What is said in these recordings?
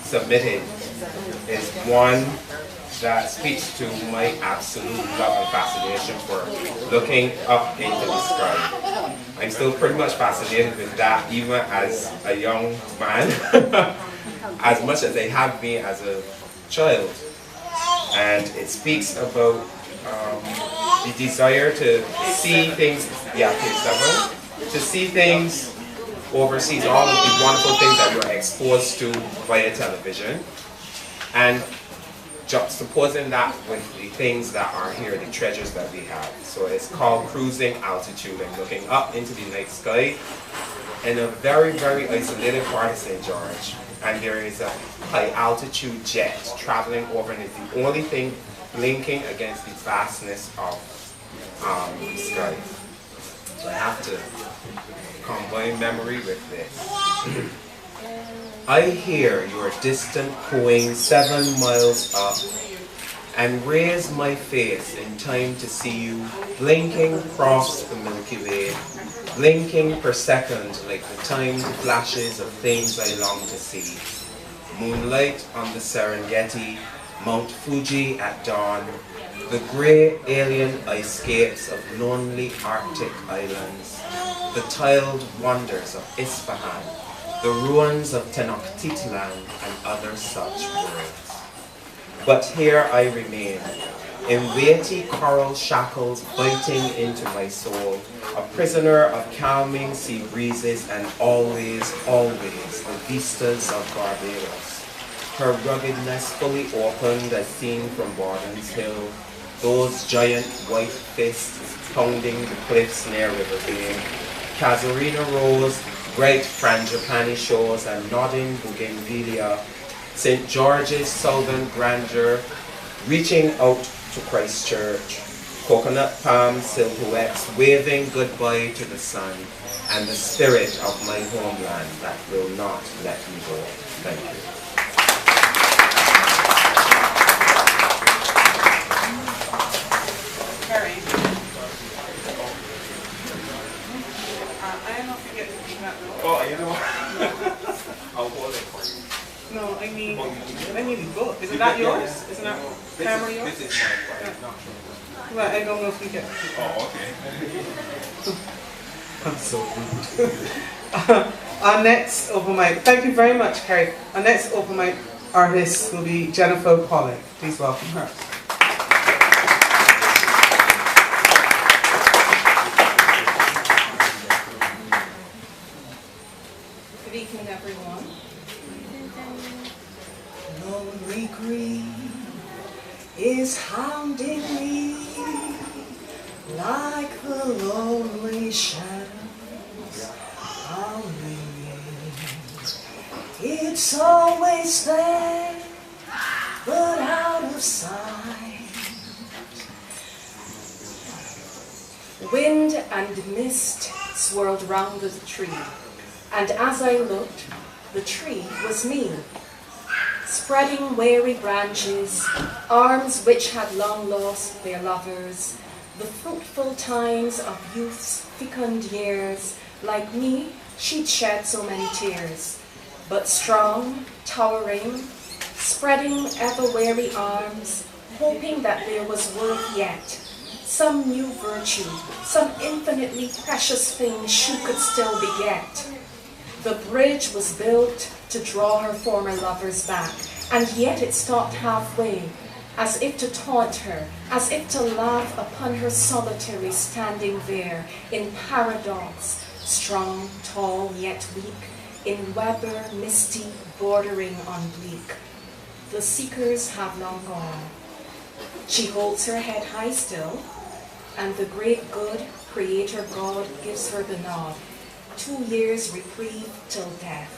submitted is one that speaks to my absolute love and fascination for looking up into the sky. I'm still pretty much fascinated with that even as a young man, as much as I have been as a child. And it speaks about the desire to see things, yeah, page 7, to see things overseas, all of the wonderful things that you're exposed to via television, and juxtaposing that with the things that are here, the treasures that we have. So it's called Cruising Altitude, and looking up into the night sky in a very, very isolated part of St. George. And there is a high altitude jet traveling over, and it's the only thing blinking against the vastness of the sky. So I have to combine memory with this. I hear your distant cooing 7 miles up, and raise my face in time to see you blinking across the Milky Way, blinking per second like the timed flashes of things I long to see. Moonlight on the Serengeti, Mount Fuji at dawn, the grey alien ice-scapes of lonely Arctic islands, the tiled wonders of Isfahan, the ruins of Tenochtitlan, and other such worlds. But here I remain, in weighty coral shackles biting into my soul, a prisoner of calming sea breezes and always, always the vistas of Barbados. Her ruggedness fully opened as seen from Borden's Hill, those giant white fists pounding the cliffs near River Bay, Casuarina Rose, bright frangipani shores and nodding bougainvillea, St. George's southern grandeur, reaching out to Christchurch, coconut palm silhouettes waving goodbye to the sun, and the spirit of my homeland that will not let me go. Thank you. Kerry. I don't know if you get that. Oh, you know what? I'll hold it for you. No, I mean the book. Isn't that yours? Isn't that camera yours? This is mine. Yeah. Well, I don't know if we get. Oh, okay. I'm so rude. Our next open mic. Thank you very much, Kerry. Our next open mic artist will be Jennifer Pollard. Please welcome her. Good evening, everyone. Lonely green is hounding me like the lonely shadows of me. It's always there, but out of sight. Wind and mist swirled round the tree, and as I looked, the tree was me. Spreading weary branches, arms which had long lost their lovers, the fruitful times of youth's fecund years, like me, she'd shed so many tears. But strong, towering, spreading ever-weary arms, hoping that there was worth yet, some new virtue, some infinitely precious thing she could still beget. The bridge was built to draw her former lovers back, and yet it stopped halfway, as if to taunt her, as if to laugh upon her solitary standing there, in paradox, strong, tall, yet weak, in weather misty, bordering on bleak. The seekers have long gone. She holds her head high still, and the great good Creator God gives her the nod. 2 years reprieve till death.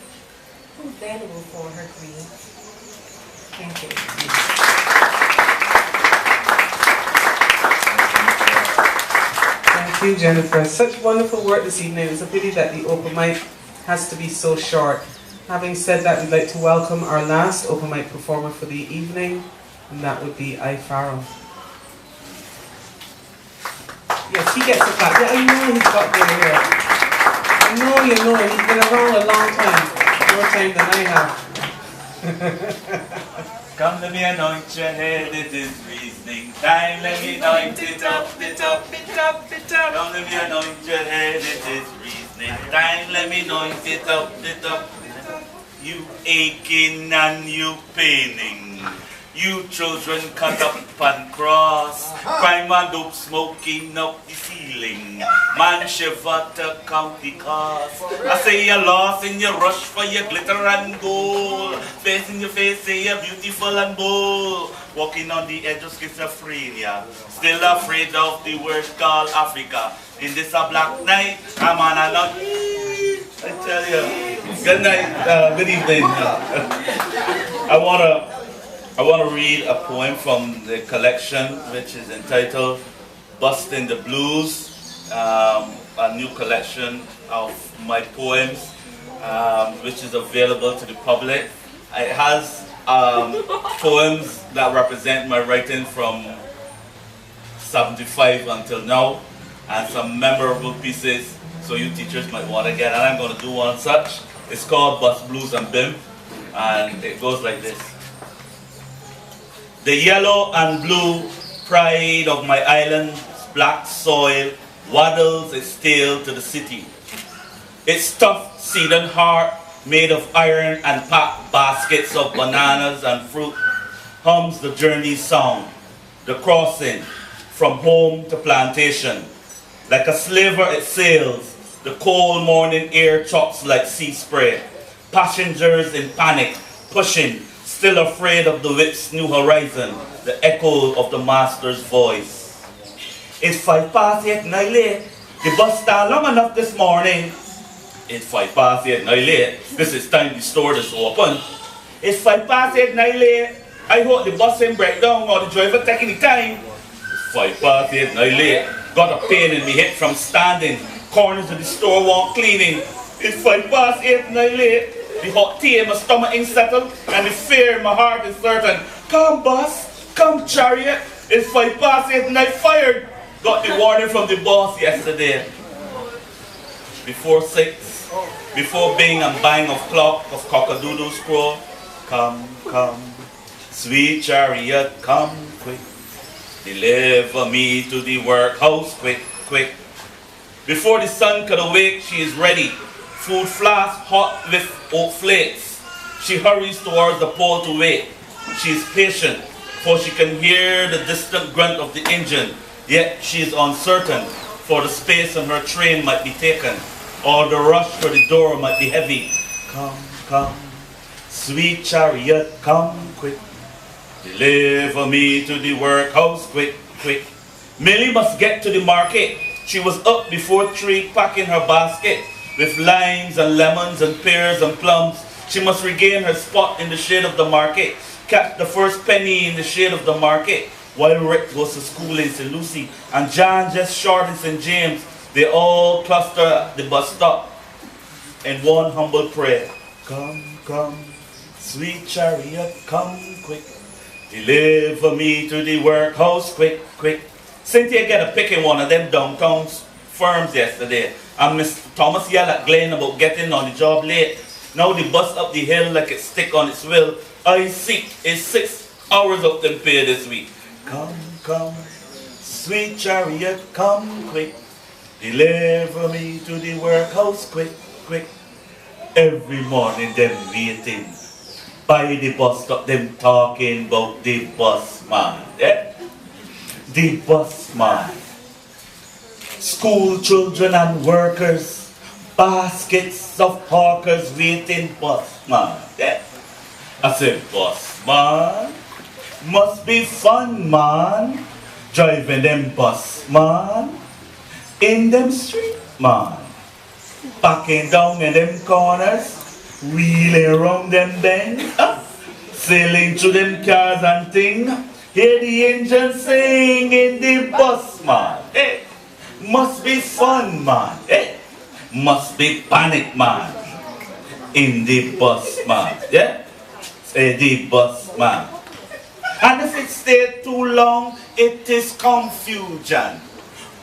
Who then will for her grieve? Thank you. Thank you, Jennifer. Such wonderful work this evening. It's a pity that the open mic has to be so short. Having said that, we'd like to welcome our last open mic performer for the evening, and that would be Farrell. Yes, he gets a clap. Yeah, I know he's got good hair. I know you know him. He's been around a long time. More time than I have. Come let me anoint your head, it is reasoning time. Let me anoint it up, it up, it up, it up. Come let me anoint your head, it is reasoning time. Let me anoint it up, it up, it up. You aching and you paining. You children cut up and cross. Crime and dope smoking up the ceiling. Man shiver to count the cost. I say you lost in your rush for your glitter and gold. Face in your face say you're beautiful and bold. Walking on the edge of schizophrenia. Still afraid of the word called Africa. In this a black night, I'm on a lot. I tell you. Good night, good evening. I want to read a poem from the collection which is entitled Bustin' the Blues, a new collection of my poems which is available to the public. It has poems that represent my writing from 75 until now and some memorable pieces so you teachers might want to get, and I'm going to do one such. It's called Bus Blues and Bim, and it goes like this. The yellow and blue pride of my island's black soil waddles its tail to the city. Its tough cedar heart, made of iron and packed baskets of bananas and fruit, hums the journey song, the crossing from home to plantation. Like a slaver it sails, the cold morning air chops like sea spray. Passengers in panic, pushing, still afraid of the whip's new horizon, the echo of the master's voice. It's 8:05 late. The bus stand long enough this morning. It's 8:05 late. This is time the store is open. It's 8:05 late. I hope the bus ain't break down or the driver taking the time. It's 8:05 late. Got a pain in me hip from standing. Corners of the store want cleaning. It's 8:05 late. The hot tea in my stomach ain't settled, and the fear in my heart is certain. Come bus, come chariot, it's 8:05 night fired. Got the warning from the boss yesterday. Before 6, before bing and bang of clock of cock-a-doodle crow. Come, come, sweet chariot, come quick. Deliver me to the workhouse, quick, quick. Before the sun could awake, she is ready. Food flask hot with oat flakes. She hurries towards the pole to wait. She is patient, for she can hear the distant grunt of the engine. Yet she is uncertain, for the space on her train might be taken, or the rush for the door might be heavy. Come, come, sweet chariot, come quick. Deliver me to the workhouse, quick, quick. Millie must get to the market. She was up before 3 packing her basket. With limes and lemons and pears and plums, she must regain her spot in the shade of the market. Catch the first penny in the shade of the market. While Rick goes to school in St. Lucie and John just short in St. James, they all cluster at the bus stop in one humble prayer. Come, come, sweet chariot, come quick. Deliver me to the workhouse, quick, quick. Cynthia get a pick in one of them downtown firms yesterday. And Mr. Thomas yelled at Glenn about getting on the job late. Now the bus up the hill like it stick on its wheel. I see it's 6 hours up them pay this week. Come, come, sweet chariot, come quick. Deliver me to the workhouse, quick, quick. Every morning them waiting. By the bus stop them talking about the bus man. Eh? The bus man. School children and workers, baskets of hawkers waiting bus man. Yeah. I said, bus man, must be fun man, driving them bus man, in them street man, backing down in them corners, wheeling around them bends, sailing through them cars and thing, hear the engine sing in the bus man. Hey. Must be fun, man. Eh? Must be panic, man. In the bus, man. Yeah? The bus, man. And if it stay too long, it is confusion.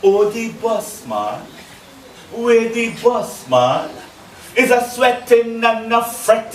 Oh, the bus, man. Where the bus, man? Is a sweating and a fretting.